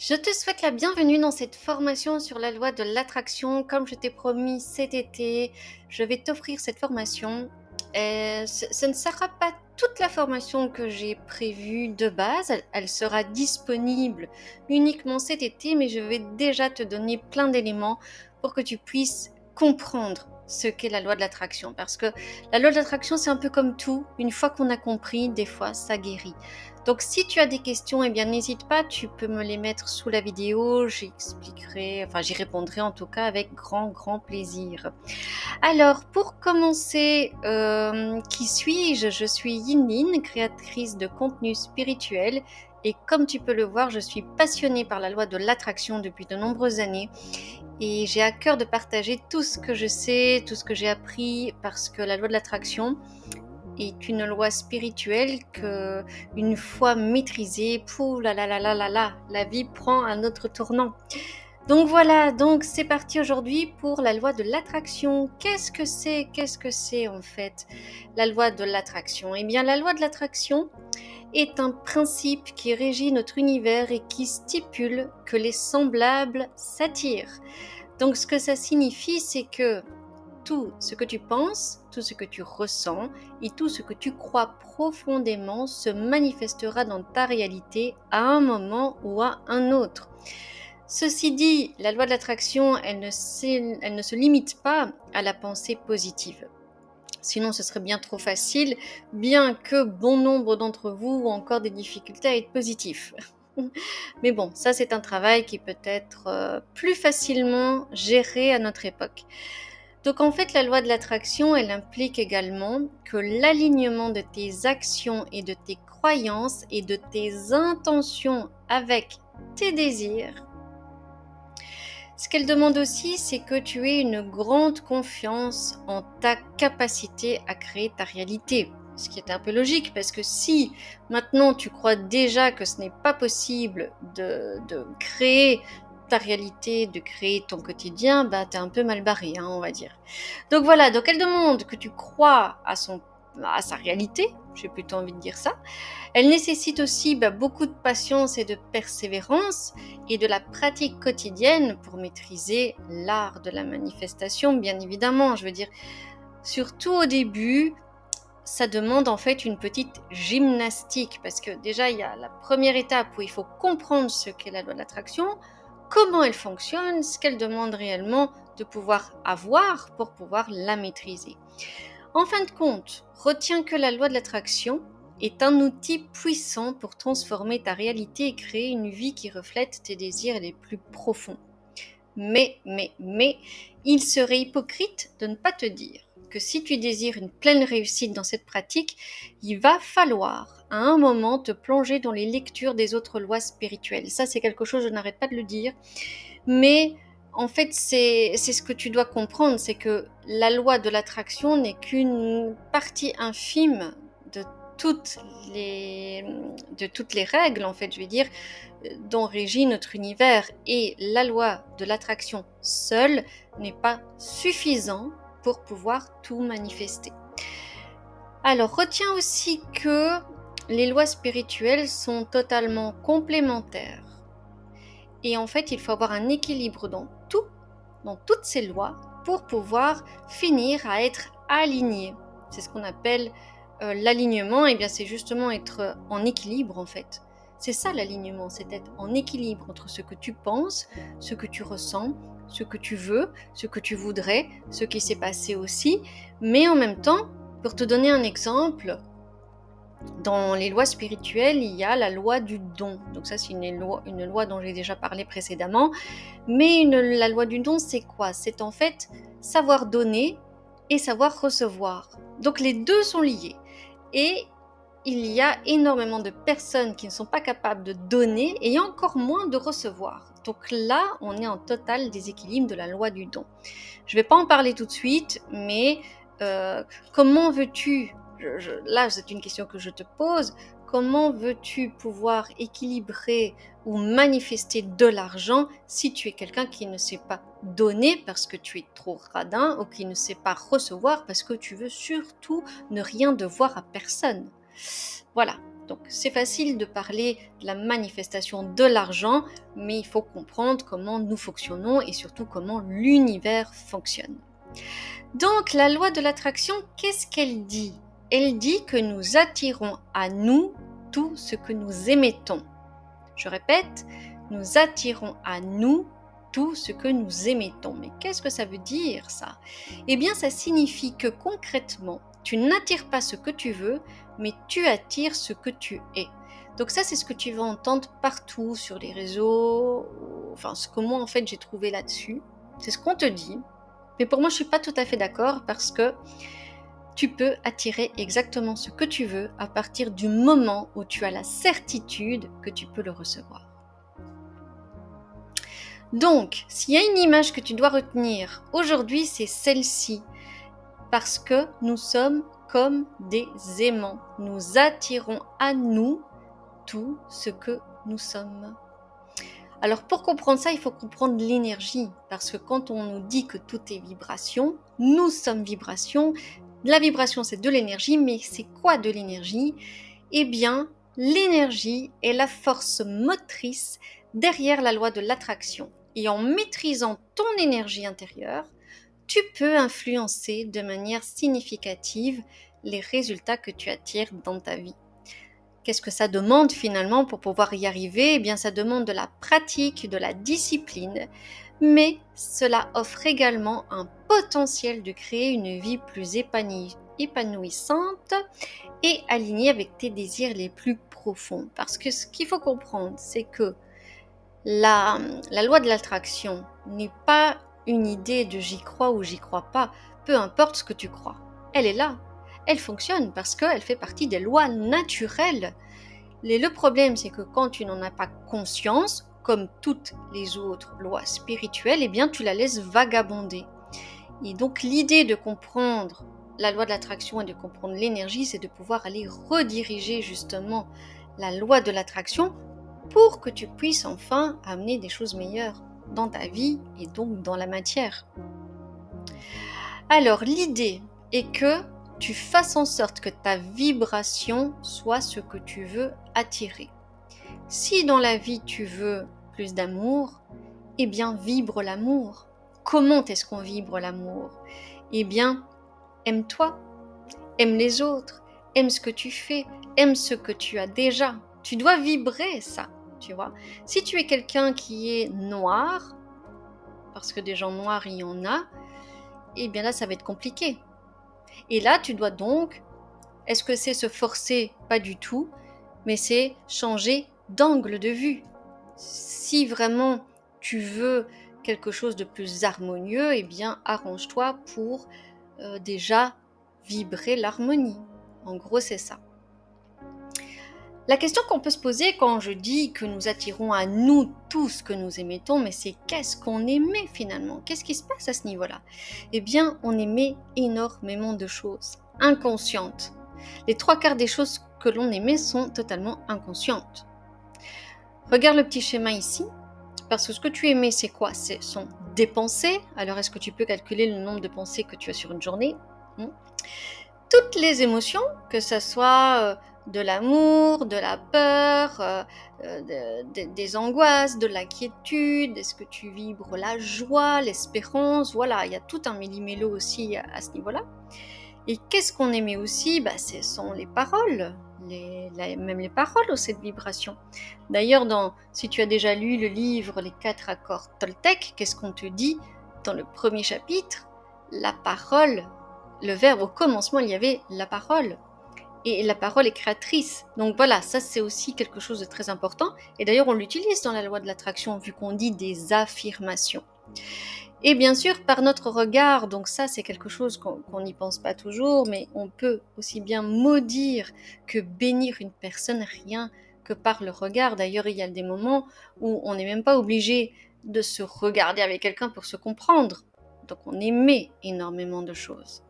Je te souhaite la bienvenue dans cette formation sur la loi de l'attraction. Comme je t'ai promis cet été, je vais t'offrir cette formation. Ce ne sera pas toute la formation que j'ai prévue de base. Elle sera disponible uniquement cet été, mais je vais déjà te donner plein d'éléments pour que tu puisses comprendre ce qu'est la loi de l'attraction. Parce que la loi de l'attraction, c'est un peu comme tout. Une fois qu'on a compris, des fois, ça guérit. Donc si tu as des questions, eh bien n'hésite pas, tu peux me les mettre sous la vidéo, j'y répondrai en tout cas avec grand plaisir. Alors pour commencer, qui suis-je? Je suis Yin, créatrice de contenu spirituel, et comme tu peux le voir, je suis passionnée par la loi de l'attraction depuis de nombreuses années et j'ai à cœur de partager tout ce que je sais, tout ce que j'ai appris, parce que la loi de l'attraction est une loi spirituelle que, une fois maîtrisée, pou là là là là là là, la vie prend un autre tournant. Donc voilà, donc c'est parti aujourd'hui pour la loi de l'attraction. Qu'est-ce que c'est en fait la loi de l'attraction? Eh bien la loi de l'attraction est un principe qui régit notre univers et qui stipule que les semblables s'attirent. Donc ce que ça signifie, c'est que tout ce que tu penses, tout ce que tu ressens et tout ce que tu crois profondément se manifestera dans ta réalité à un moment ou à un autre. Ceci dit, la loi de l'attraction, elle ne se limite pas à la pensée positive. Sinon, ce serait bien trop facile, bien que bon nombre d'entre vous ont encore des difficultés à être positifs. Mais bon, ça c'est un travail qui peut être plus facilement géré à notre époque. Donc en fait, la loi de l'attraction, elle implique également que l'alignement de tes actions et de tes croyances et de tes intentions avec tes désirs. Ce qu'elle demande aussi, c'est que tu aies une grande confiance en ta capacité à créer ta réalité. Ce qui est un peu logique, parce que si maintenant tu crois déjà que ce n'est pas possible de créer ta réalité, de créer ton quotidien, bah t'es un peu mal barré, hein, on va dire. Donc voilà, donc elle demande que tu crois à sa réalité, j'ai plutôt envie de dire ça. Elle nécessite aussi beaucoup de patience et de persévérance et de la pratique quotidienne pour maîtriser l'art de la manifestation, bien évidemment. Je veux dire, surtout au début, ça demande en fait une petite gymnastique parce que déjà, il y a la première étape où il faut comprendre ce qu'est la loi de l'attraction, comment elle fonctionne, ce qu'elle demande réellement de pouvoir avoir pour pouvoir la maîtriser. En fin de compte, retiens que la loi de l'attraction est un outil puissant pour transformer ta réalité et créer une vie qui reflète tes désirs les plus profonds. Mais, il serait hypocrite de ne pas te dire que si tu désires une pleine réussite dans cette pratique, il va falloir à un moment te plonger dans les lectures des autres lois spirituelles. Ça, c'est quelque chose, je n'arrête pas de le dire, mais en fait, c'est ce que tu dois comprendre, c'est que la loi de l'attraction n'est qu'une partie infime de toutes les, de toutes les règles, en fait, je vais dire, dont régit notre univers. Et la loi de l'attraction seule n'est pas suffisant pour pouvoir tout manifester. Alors, retiens aussi que les lois spirituelles sont totalement complémentaires. Et en fait, il faut avoir un équilibre dans tout, dans toutes ces lois, pour pouvoir finir à être aligné. C'est ce qu'on appelle l'alignement. Et bien, c'est justement être en équilibre, en fait. C'est ça l'alignement, c'est être en équilibre entre ce que tu penses, ce que tu ressens, ce que tu veux, ce que tu voudrais, ce qui s'est passé aussi. Mais en même temps, pour te donner un exemple, dans les lois spirituelles, il y a la loi du don. Donc ça, c'est une loi dont j'ai déjà parlé précédemment. Mais la loi du don, c'est quoi? C'est en fait savoir donner et savoir recevoir. Donc les deux sont liés. Et il y a énormément de personnes qui ne sont pas capables de donner et encore moins de recevoir. Donc là, on est en total déséquilibre de la loi du don. Je ne vais pas en parler tout de suite, mais comment veux-tu, là c'est une question que je te pose, comment veux-tu pouvoir équilibrer ou manifester de l'argent si tu es quelqu'un qui ne sait pas donner parce que tu es trop radin ou qui ne sait pas recevoir parce que tu veux surtout ne rien devoir à personne? Voilà. Donc c'est facile de parler de la manifestation de l'argent, mais il faut comprendre comment nous fonctionnons et surtout comment l'univers fonctionne. Donc la loi de l'attraction, qu'est-ce qu'elle dit? Elle dit que nous attirons à nous tout ce que nous émettons. Je répète, nous attirons à nous tout ce que nous émettons. Mais qu'est-ce que ça veut dire ça? Eh bien ça signifie que concrètement, tu n'attires pas ce que tu veux, mais tu attires ce que tu es. Donc ça, c'est ce que tu vas entendre partout sur les réseaux, enfin ce que moi en fait j'ai trouvé là-dessus. C'est ce qu'on te dit. Mais pour moi, je ne suis pas tout à fait d'accord parce que tu peux attirer exactement ce que tu veux à partir du moment où tu as la certitude que tu peux le recevoir. Donc, s'il y a une image que tu dois retenir aujourd'hui, c'est celle-ci. Parce que nous sommes comme des aimants. Nous attirons à nous tout ce que nous sommes. Alors pour comprendre ça, il faut comprendre l'énergie, parce que quand on nous dit que tout est vibration, nous sommes vibration. La vibration, c'est de l'énergie, mais c'est quoi de l'énergie? Eh bien, l'énergie est la force motrice derrière la loi de l'attraction. Et en maîtrisant ton énergie intérieure, tu peux influencer de manière significative les résultats que tu attires dans ta vie. Qu'est-ce que ça demande finalement pour pouvoir y arriver? Eh bien, ça demande de la pratique, de la discipline, mais cela offre également un potentiel de créer une vie plus épanouissante et alignée avec tes désirs les plus profonds. Parce que ce qu'il faut comprendre, c'est que la loi de l'attraction n'est pas une idée de j'y crois ou j'y crois pas, peu importe ce que tu crois. Elle est là, elle fonctionne parce qu'elle fait partie des lois naturelles. Le problème, c'est que quand tu n'en as pas conscience, comme toutes les autres lois spirituelles, eh bien tu la laisses vagabonder. Et donc l'idée de comprendre la loi de l'attraction et de comprendre l'énergie, c'est de pouvoir aller rediriger justement la loi de l'attraction pour que tu puisses enfin amener des choses meilleures dans ta vie et donc dans la matière. Alors l'idée est que tu fasses en sorte que ta vibration soit ce que tu veux attirer. Si dans la vie tu veux plus d'amour, eh bien vibre l'amour. Comment est-ce qu'on vibre l'amour? Eh bien, aime-toi, aime les autres, aime ce que tu fais, aime ce que tu as déjà. Tu dois vibrer ça, tu vois. Si tu es quelqu'un qui est noir, parce que des gens noirs il y en a, eh bien là ça va être compliqué. Et là tu dois donc, est-ce que c'est se forcer? Pas du tout, mais c'est changer d'angle de vue. Si vraiment tu veux quelque chose de plus harmonieux, eh bien arrange-toi pour déjà vibrer l'harmonie. En gros, c'est ça. La question qu'on peut se poser quand je dis que nous attirons à nous tout ce que nous émettons, mais c'est qu'est-ce qu'on émet finalement? Qu'est-ce qui se passe à ce niveau-là? Eh bien, on émet énormément de choses inconscientes. Les 3/4 des choses que l'on émet sont totalement inconscientes. Regarde le petit schéma ici, parce que ce que tu émets, c'est quoi? Ce sont des pensées. Alors, est-ce que tu peux calculer le nombre de pensées que tu as sur une journée? Toutes les émotions, que ce soit de l'amour, de la peur, des angoisses, de l'inquiétude, est-ce que tu vibres la joie, l'espérance? Voilà, il y a tout un méli-mélo aussi à ce niveau-là. Et qu'est-ce qu'on émet aussi? Ce sont les paroles, même les paroles ont cette vibration. D'ailleurs, si tu as déjà lu le livre Les 4 accords Toltec, qu'est-ce qu'on te dit dans le premier chapitre? La parole, le verbe au commencement, il y avait la parole. Et la parole est créatrice. Donc voilà, ça c'est aussi quelque chose de très important. Et d'ailleurs, on l'utilise dans la loi de l'attraction, vu qu'on dit des affirmations. Et bien sûr, par notre regard, donc ça c'est quelque chose qu'on n'y pense pas toujours, mais on peut aussi bien maudire que bénir une personne rien que par le regard. D'ailleurs, il y a des moments où on n'est même pas obligé de se regarder avec quelqu'un pour se comprendre. Donc on émet énormément de choses.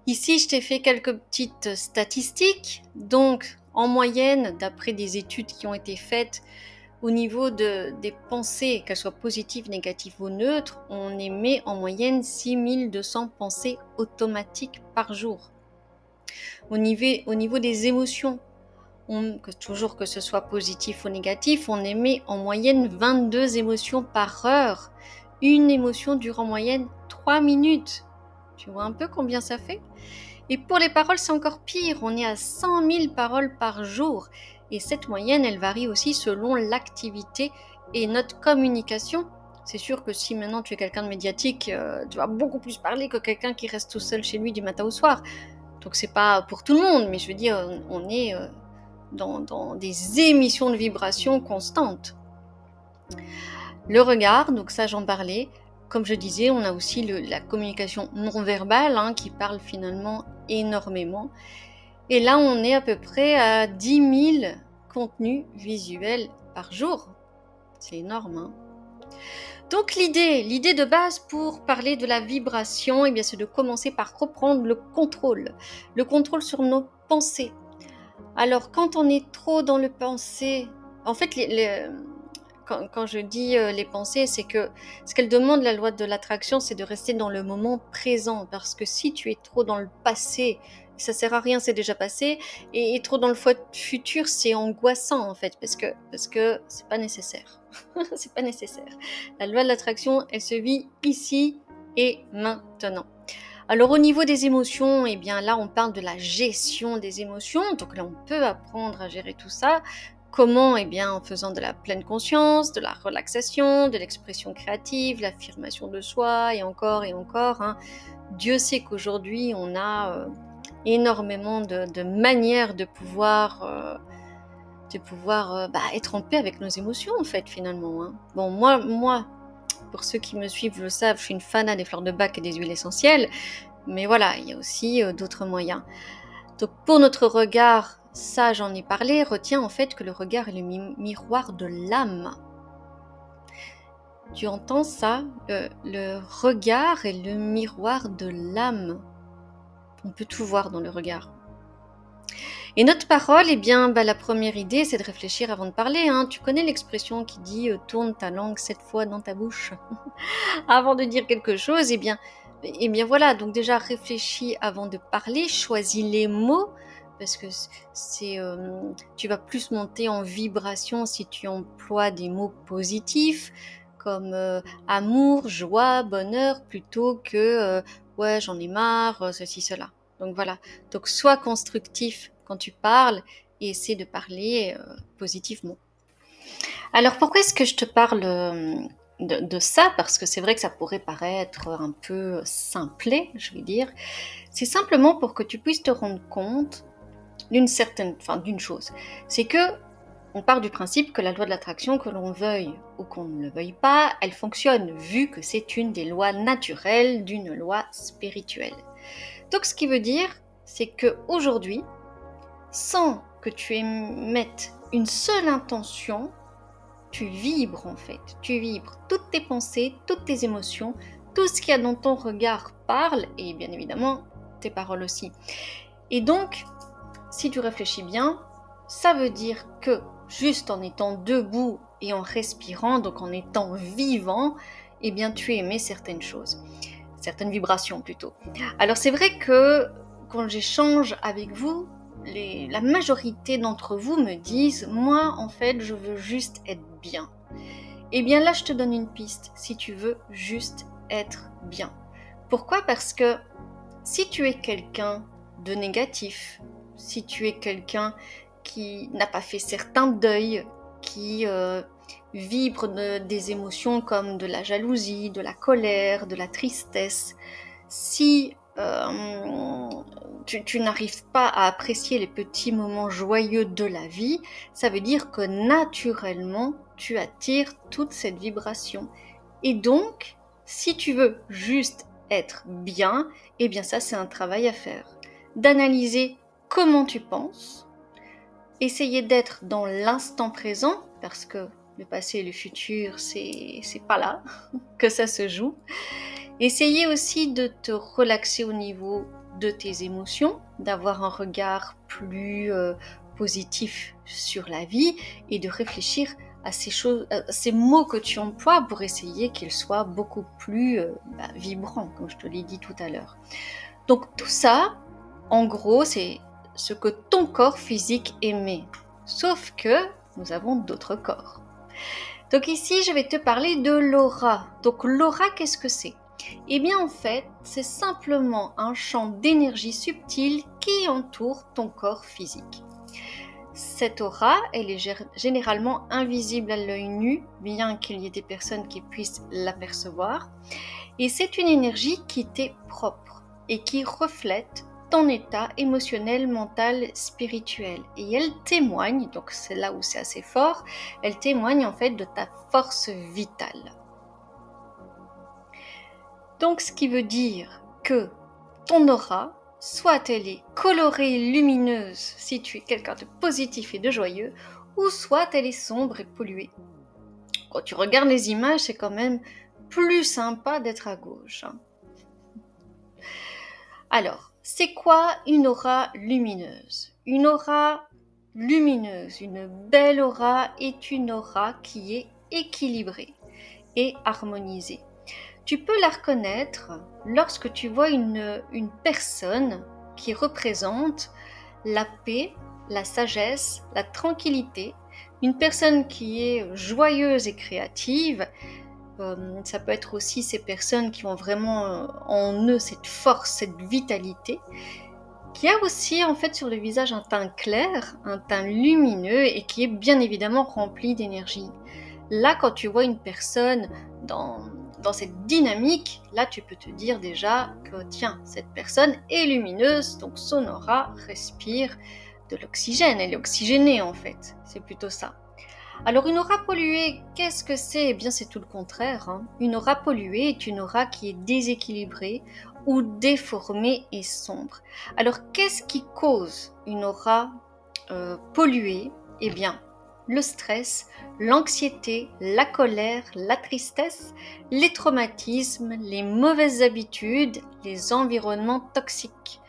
Ici, je t'ai fait quelques petites statistiques. Donc, en moyenne, d'après des études qui ont été faites, au niveau des pensées, qu'elles soient positives, négatives ou neutres, on émet en moyenne 6200 pensées automatiques par jour. Au niveau des émotions, toujours que ce soit positif ou négatif, on émet en moyenne 22 émotions par heure. Une émotion dure en moyenne 3 minutes. Tu vois un peu combien ça fait? Et pour les paroles, c'est encore pire. On est à 100 000 paroles par jour. Et cette moyenne, elle varie aussi selon l'activité et notre communication. C'est sûr que si maintenant tu es quelqu'un de médiatique, tu vas beaucoup plus parler que quelqu'un qui reste tout seul chez lui du matin au soir. Donc c'est pas pour tout le monde, mais je veux dire, on est dans des émissions de vibrations constantes. Le regard, donc ça j'en parlais. Comme je disais, on a aussi la communication non verbale qui parle finalement énormément. Et là, on est à peu près à 10 000 contenus visuels par jour. C'est énorme, hein. Donc l'idée de base pour parler de la vibration, eh bien, c'est de commencer par reprendre le contrôle sur nos pensées. Alors quand on est trop dans le pensée, en fait, quand je dis les pensées, c'est que ce qu'elle demande, la loi de l'attraction, c'est de rester dans le moment présent. Parce que si tu es trop dans le passé, ça sert à rien, c'est déjà passé. Et trop dans le futur, c'est angoissant en fait, parce que c'est pas nécessaire. C'est pas nécessaire. La loi de l'attraction, elle se vit ici et maintenant. Alors au niveau des émotions, eh bien là on parle de la gestion des émotions, donc là on peut apprendre à gérer tout ça. Comment? Eh bien en faisant de la pleine conscience, de la relaxation, de l'expression créative, l'affirmation de soi et encore et encore. Dieu sait qu'aujourd'hui on a énormément de manières de pouvoir être en paix avec nos émotions en fait finalement. Bon moi, pour ceux qui me suivent le savent, je suis une fanat des fleurs de bac et des huiles essentielles. Mais voilà, il y a aussi d'autres moyens. Donc pour notre regard, ça j'en ai parlé, retiens en fait que le regard est le miroir de l'âme. Tu entends ça? Le regard est le miroir de l'âme. On peut tout voir dans le regard. Et notre parole, eh bien, la première idée, c'est de réfléchir avant de parler. Tu connais l'expression qui dit tourne ta langue 7 fois dans ta bouche avant de dire quelque chose. Eh bien voilà, donc déjà réfléchis avant de parler, choisis les mots, parce que tu vas plus monter en vibration si tu emploies des mots positifs, comme amour, joie, bonheur, plutôt que ouais, j'en ai marre, ceci, cela. Donc voilà, donc sois constructif quand tu parles et essaie de parler positivement. Alors pourquoi est-ce que je te parle de ça? Parce que c'est vrai que ça pourrait paraître un peu simplé, je vais dire. C'est simplement pour que tu puisses te rendre compte d'une chose. C'est que on part du principe que la loi de l'attraction, que l'on veuille ou qu'on ne le veuille pas, elle fonctionne vu que c'est une des lois naturelles d'une loi spirituelle. Donc ce qui veut dire, c'est qu'aujourd'hui, sans que tu émettes une seule intention, tu vibres en fait. Tu vibres toutes tes pensées, toutes tes émotions, tout ce qu'il y a dans ton regard parle, et bien évidemment, tes paroles aussi. Et donc, si tu réfléchis bien, ça veut dire que juste en étant debout et en respirant, donc en étant vivant, eh bien tu émets certaines choses, certaines vibrations plutôt. Alors c'est vrai que quand j'échange avec vous, la majorité d'entre vous me disent « Moi, en fait, je veux juste être bien ». Eh bien là, je te donne une piste, si tu veux juste être bien. Pourquoi? Parce que si tu es quelqu'un de négatif, si tu es quelqu'un qui n'a pas fait certains deuils, qui vibre des émotions comme de la jalousie, de la colère, de la tristesse, si tu n'arrives pas à apprécier les petits moments joyeux de la vie, ça veut dire que naturellement, tu attires toute cette vibration. Et donc, si tu veux juste être bien, eh bien ça c'est un travail à faire. D'analyser comment tu penses, essayer d'être dans l'instant présent, parce que le passé et le futur, c'est pas là que ça se joue. Essayer aussi de te relaxer au niveau de tes émotions, d'avoir un regard plus positif sur la vie et de réfléchir à ces mots que tu emploies pour essayer qu'ils soient beaucoup plus vibrants, comme je te l'ai dit tout à l'heure. Donc tout ça, en gros, c'est ce que ton corps physique émet. Sauf que nous avons d'autres corps. Donc ici, je vais te parler de l'aura. Donc l'aura, qu'est-ce que c'est? Eh bien en fait, c'est simplement un champ d'énergie subtile qui entoure ton corps physique. Cette aura, elle est généralement invisible à l'œil nu, bien qu'il y ait des personnes qui puissent l'apercevoir. Et c'est une énergie qui t'est propre et qui reflète ton état émotionnel, mental, spirituel. Et elle témoigne, donc c'est là où c'est assez fort, elle témoigne en fait de ta force vitale. Donc ce qui veut dire que ton aura, soit elle est colorée, lumineuse si tu es quelqu'un de positif et de joyeux, ou soit elle est sombre et polluée. Quand tu regardes les images, c'est quand même plus sympa d'être à gauche. Alors, c'est quoi une aura lumineuse? Une aura lumineuse, une belle aura est une aura qui est équilibrée et harmonisée. Tu peux la reconnaître lorsque tu vois une personne qui représente la paix, la sagesse, la tranquillité, une personne qui est joyeuse et créative. Ça peut être aussi ces personnes qui ont vraiment en eux cette force, cette vitalité, qui a aussi en fait sur le visage un teint clair, un teint lumineux et qui est bien évidemment rempli d'énergie. Là, quand tu vois une personne dans cette dynamique, là tu peux te dire déjà que tiens, cette personne est lumineuse, donc son aura respire de l'oxygène, elle est oxygénée en fait, c'est plutôt ça. Alors une aura polluée, qu'est-ce que c'est? Eh bien c'est tout le contraire. Une aura polluée est une aura qui est déséquilibrée ou déformée et sombre. Alors qu'est-ce qui cause une aura polluée? Eh bien le stress, l'anxiété, la colère, la tristesse, les traumatismes, les mauvaises habitudes, les environnements toxiques.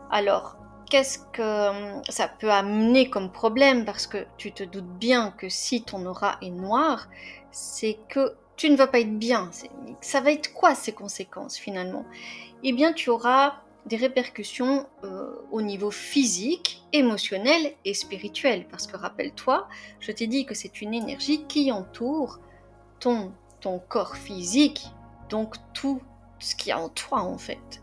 Alors, qu'est-ce que ça peut amener comme problème? Parce que tu te doutes bien que si ton aura est noire, c'est que tu ne vas pas être bien. Ça va être quoi ces conséquences finalement? Eh bien, tu auras des répercussions au niveau physique, émotionnel et spirituel. Parce que rappelle-toi, je t'ai dit que c'est une énergie qui entoure ton corps physique, donc tout ce qu'il y a en toi en fait.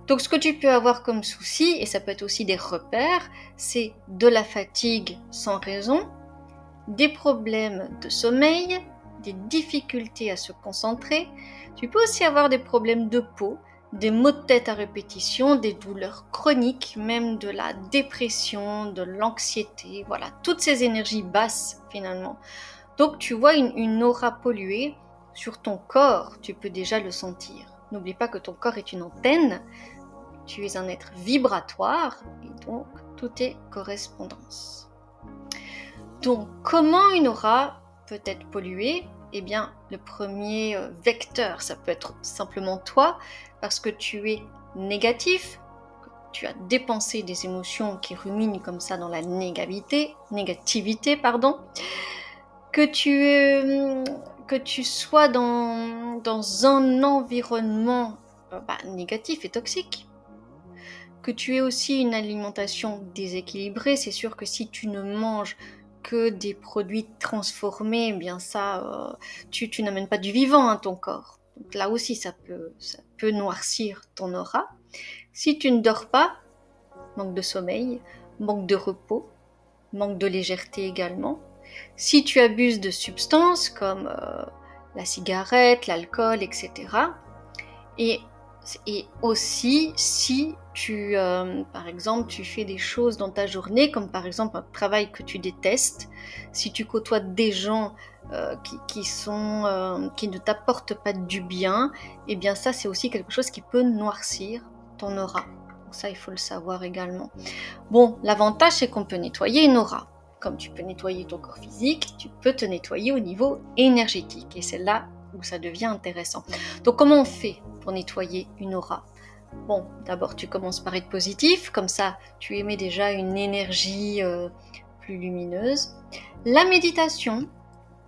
Donc ce que tu peux avoir comme souci, et ça peut être aussi des repères, c'est de la fatigue sans raison, des problèmes de sommeil, des difficultés à se concentrer. Tu peux aussi avoir des problèmes de peau, des maux de tête à répétition, des douleurs chroniques, même de la dépression, de l'anxiété, voilà, toutes ces énergies basses finalement. Donc tu vois une aura polluée sur ton corps, tu peux déjà le sentir. N'oublie pas que ton corps est une antenne, tu es un être vibratoire et donc tout est correspondance. Donc comment une aura peut être polluée? Eh bien le premier vecteur, ça peut être simplement toi parce que tu es négatif, tu as dépensé des émotions qui ruminent comme ça dans la négativité, que tu sois dans un environnement négatif et toxique, que tu aies aussi une alimentation déséquilibrée. C'est sûr que si tu ne manges que des produits transformés, eh bien ça, tu n'amènes pas du vivant à ton corps. Donc là aussi, ça peut noircir ton aura. Si tu ne dors pas, manque de sommeil, manque de repos, manque de légèreté également. Si tu abuses de substances comme la cigarette, l'alcool, etc. Et aussi si tu, par exemple, tu fais des choses dans ta journée, comme par exemple un travail que tu détestes, si tu côtoies des gens qui ne t'apportent pas du bien, eh bien ça c'est aussi quelque chose qui peut noircir ton aura. Donc ça il faut le savoir également. Bon, l'avantage c'est qu'on peut nettoyer une aura. Comme tu peux nettoyer ton corps physique, tu peux te nettoyer au niveau énergétique. Et c'est là où ça devient intéressant. Donc comment on fait pour nettoyer une aura? Bon, d'abord tu commences par être positif, comme ça tu émets déjà une énergie plus lumineuse. La méditation,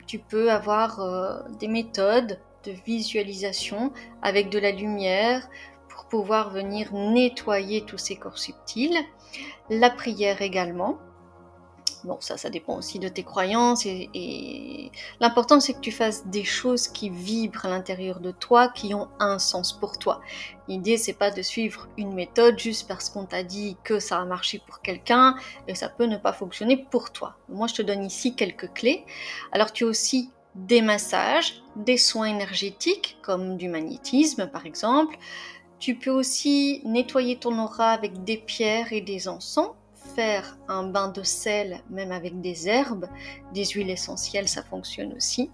tu peux avoir des méthodes de visualisation avec de la lumière pour pouvoir venir nettoyer tous ces corps subtils. La prière également. Bon, ça dépend aussi de tes croyances et l'important c'est que tu fasses des choses qui vibrent à l'intérieur de toi, qui ont un sens pour toi. L'idée c'est pas de suivre une méthode juste parce qu'on t'a dit que ça a marché pour quelqu'un et ça peut ne pas fonctionner pour toi. Moi je te donne ici quelques clés. Alors tu as aussi des massages, des soins énergétiques comme du magnétisme par exemple. Tu peux aussi nettoyer ton aura avec des pierres et des encens, faire un bain de sel même avec des herbes, des huiles essentielles, ça fonctionne aussi.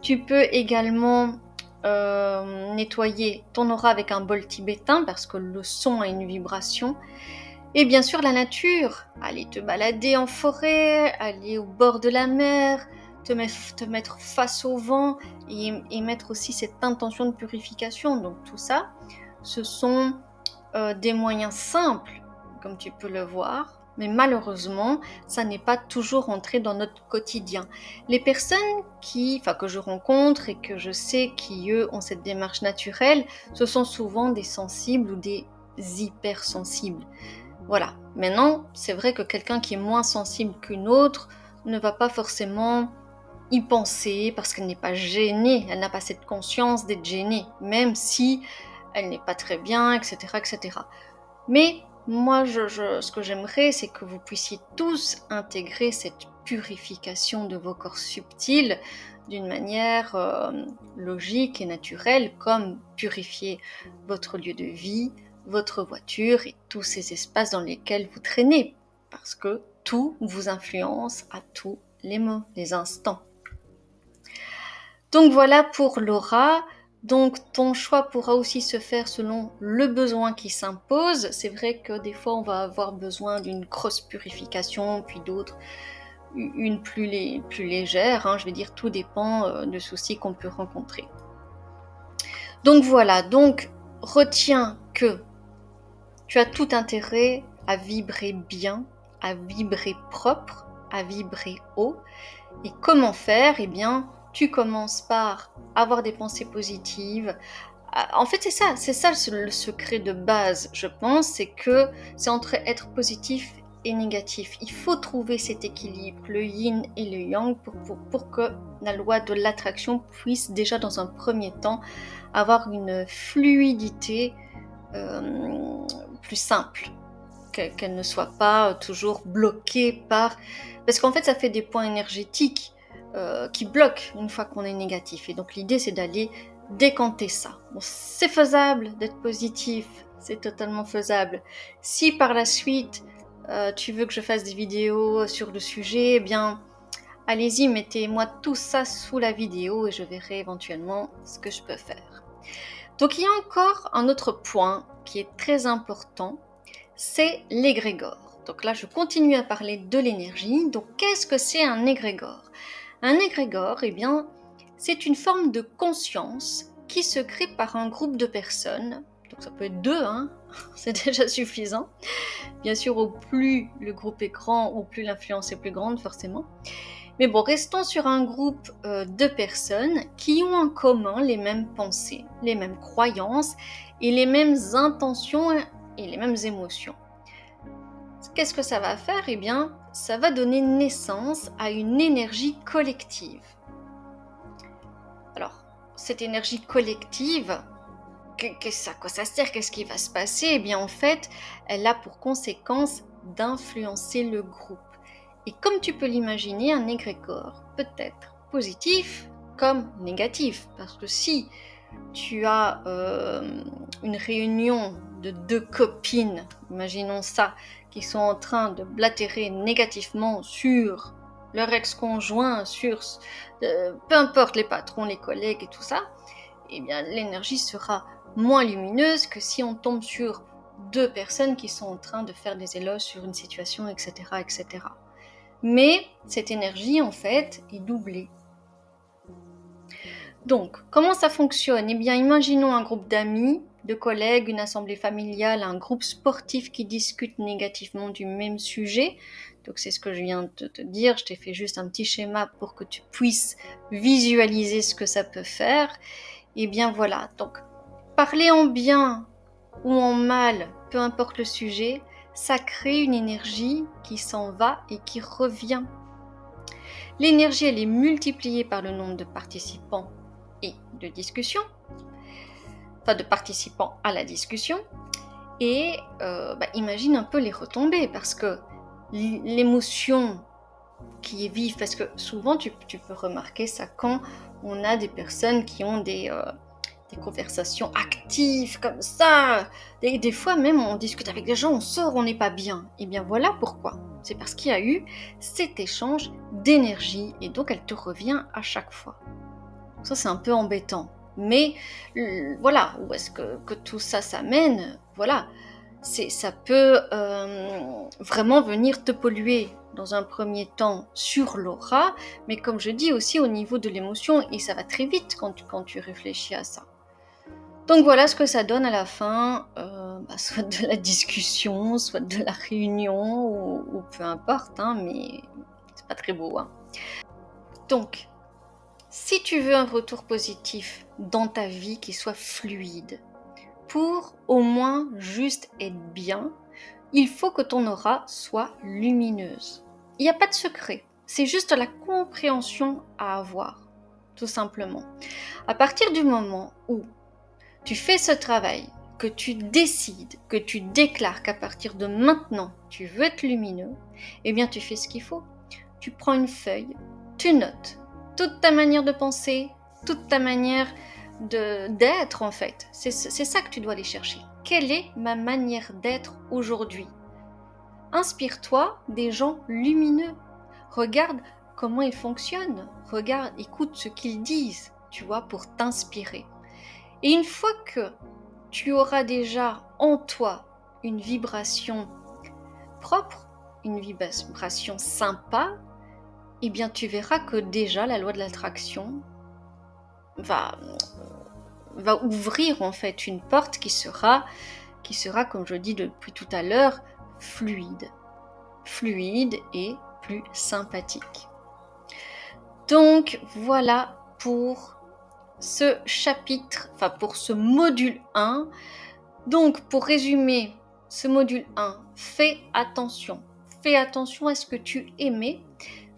Tu peux également nettoyer ton aura avec un bol tibétain parce que le son a une vibration. Et bien sûr la nature, aller te balader en forêt, aller au bord de la mer, te mettre face au vent et mettre aussi cette intention de purification. Donc tout ça, ce sont des moyens simples, comme tu peux le voir, mais malheureusement, ça n'est pas toujours entré dans notre quotidien. Les personnes que je rencontre et que je sais qui, eux, ont cette démarche naturelle, ce sont souvent des sensibles ou des hypersensibles. Voilà. Maintenant, c'est vrai que quelqu'un qui est moins sensible qu'une autre ne va pas forcément y penser parce qu'elle n'est pas gênée, elle n'a pas cette conscience d'être gênée, même si elle n'est pas très bien, etc. etc. Mais moi, ce que j'aimerais, c'est que vous puissiez tous intégrer cette purification de vos corps subtils d'une manière logique et naturelle, comme purifier votre lieu de vie, votre voiture et tous ces espaces dans lesquels vous traînez, parce que tout vous influence à tous les instants. Donc voilà pour l'aura. Donc ton choix pourra aussi se faire selon le besoin qui s'impose. C'est vrai que des fois on va avoir besoin d'une grosse purification, puis d'autres une plus légère. Je vais dire tout dépend de soucis qu'on peut rencontrer. Donc voilà, donc retiens que tu as tout intérêt à vibrer bien, à vibrer propre, à vibrer haut. Et comment faire ? Eh bien, tu commences par avoir des pensées positives. En fait, c'est ça le secret de base, je pense, c'est entre être positif et négatif. Il faut trouver cet équilibre, le yin et le yang, pour que la loi de l'attraction puisse déjà dans un premier temps avoir une fluidité plus simple, qu'elle ne soit pas toujours bloquée par... Parce qu'en fait, ça fait des points énergétiques qui bloquent une fois qu'on est négatif. Et donc l'idée, c'est d'aller décanter ça. Bon, c'est faisable d'être positif, c'est totalement faisable. Si par la suite, tu veux que je fasse des vidéos sur le sujet, eh bien, allez-y, mettez-moi tout ça sous la vidéo et je verrai éventuellement ce que je peux faire. Donc il y a encore un autre point qui est très important, c'est l'égrégore. Donc là, je continue à parler de l'énergie. Donc qu'est-ce que c'est un égrégore ? Un égrégore, eh bien, c'est une forme de conscience qui se crée par un groupe de personnes. Donc ça peut être deux, c'est déjà suffisant. Bien sûr, au plus le groupe est grand, au plus l'influence est plus grande, forcément. Mais bon, restons sur un groupe de personnes qui ont en commun les mêmes pensées, les mêmes croyances et les mêmes intentions et les mêmes émotions. Qu'est-ce que ça va faire ? Eh bien, ça va donner naissance à une énergie collective. Alors, cette énergie collective, à quoi ça sert ? Qu'est-ce qui va se passer ? Eh bien, en fait, elle a pour conséquence d'influencer le groupe. Et comme tu peux l'imaginer, un égrégore peut être positif comme négatif. Parce que si tu as une réunion de deux copines, imaginons ça, qui sont en train de blatérer négativement sur leur ex-conjoint, sur peu importe les patrons, les collègues et tout ça, eh bien l'énergie sera moins lumineuse que si on tombe sur deux personnes qui sont en train de faire des éloges sur une situation, etc., etc. Mais cette énergie, en fait, est doublée. Donc, comment ça fonctionne ? Eh bien, imaginons un groupe d'amis, de collègues, une assemblée familiale, un groupe sportif qui discute négativement du même sujet. Donc, c'est ce que je viens de te dire. Je t'ai fait juste un petit schéma pour que tu puisses visualiser ce que ça peut faire. Eh bien, voilà. Donc, parler en bien ou en mal, peu importe le sujet, ça crée une énergie qui s'en va et qui revient. L'énergie, elle est multipliée par le nombre de participants et de discussions, enfin de participants à la discussion. Et imagine un peu les retombées, parce que l'émotion qui est vive, parce que souvent tu peux remarquer ça quand on a des personnes qui ont des conversations actives comme ça. Des fois même on discute avec des gens, on sort, on n'est pas bien. Et bien voilà pourquoi. C'est parce qu'il y a eu cet échange d'énergie et donc elle te revient à chaque fois. Ça c'est un peu embêtant. Mais voilà, où est-ce que tout ça s'amène? Voilà, ça peut vraiment venir te polluer dans un premier temps sur l'aura, mais comme je dis aussi au niveau de l'émotion, et ça va très vite quand tu réfléchis à ça. Donc voilà ce que ça donne à la fin, soit de la discussion, soit de la réunion, ou peu importe, hein, mais c'est pas très beau. Hein. Donc, si tu veux un retour positif dans ta vie qui soit fluide, pour au moins juste être bien, il faut que ton aura soit lumineuse. Il n'y a pas de secret, c'est juste la compréhension à avoir, tout simplement. À partir du moment où tu fais ce travail, que tu décides, que tu déclares qu'à partir de maintenant, tu veux être lumineux, eh bien tu fais ce qu'il faut. Tu prends une feuille, tu notes toute ta manière de penser, toute ta manière d'être en fait. C'est ça que tu dois aller chercher. Quelle est ma manière d'être aujourd'hui? Inspire-toi des gens lumineux. Regarde comment ils fonctionnent. Regarde, écoute ce qu'ils disent, tu vois, pour t'inspirer. Et une fois que tu auras déjà en toi une vibration propre, une vibration sympa, eh bien tu verras que déjà la loi de l'attraction va ouvrir en fait une porte qui sera, comme je dis depuis tout à l'heure, fluide et plus sympathique. Donc voilà pour ce chapitre, enfin pour ce module 1. Donc pour résumer, ce module 1, fais attention à ce que tu émets,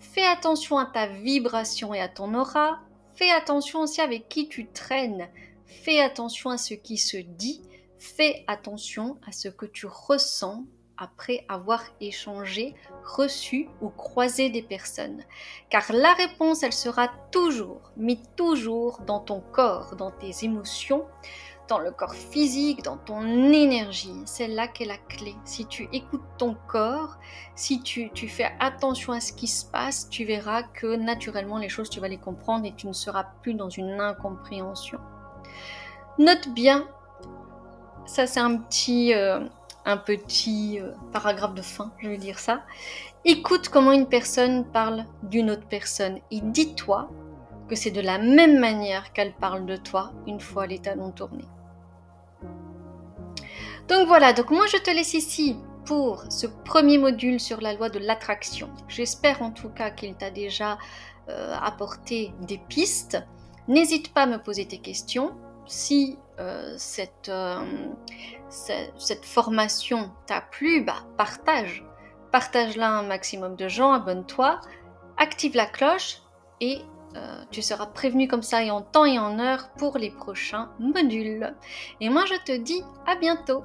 fais attention à ta vibration et à ton aura, fais attention aussi avec qui tu traînes, fais attention à ce qui se dit, fais attention à ce que tu ressens après avoir échangé, reçu ou croisé des personnes. Car la réponse, elle sera toujours, mais toujours dans ton corps, dans tes émotions, dans le corps physique, dans ton énergie. C'est là qu'est la clé. Si tu écoutes ton corps, si tu fais attention à ce qui se passe, tu verras que naturellement les choses, tu vas les comprendre et tu ne seras plus dans une incompréhension. Note bien, ça c'est un petit paragraphe de fin, je vais dire ça. Écoute comment une personne parle d'une autre personne et dis-toi que c'est de la même manière qu'elle parle de toi une fois les talons tournés. Donc voilà, donc moi je te laisse ici pour ce premier module sur la loi de l'attraction. J'espère en tout cas qu'il t'a déjà apporté des pistes. N'hésite pas à me poser tes questions. Si cette formation t'a plu, partage-la à un maximum de gens, abonne-toi, active la cloche et tu seras prévenu comme ça et en temps et en heure pour les prochains modules. Et moi je te dis à bientôt.